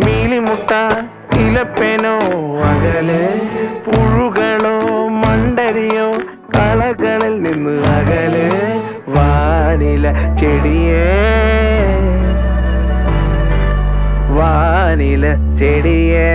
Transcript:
മീലിമുട്ട ഇലപ്പേനോ അകലെ പുഴുകളോ മണ്ടരിയോ കളകളിൽ നിന്ന് അകലെ വാനില ചെടിയേ വാനില ചെടിയേ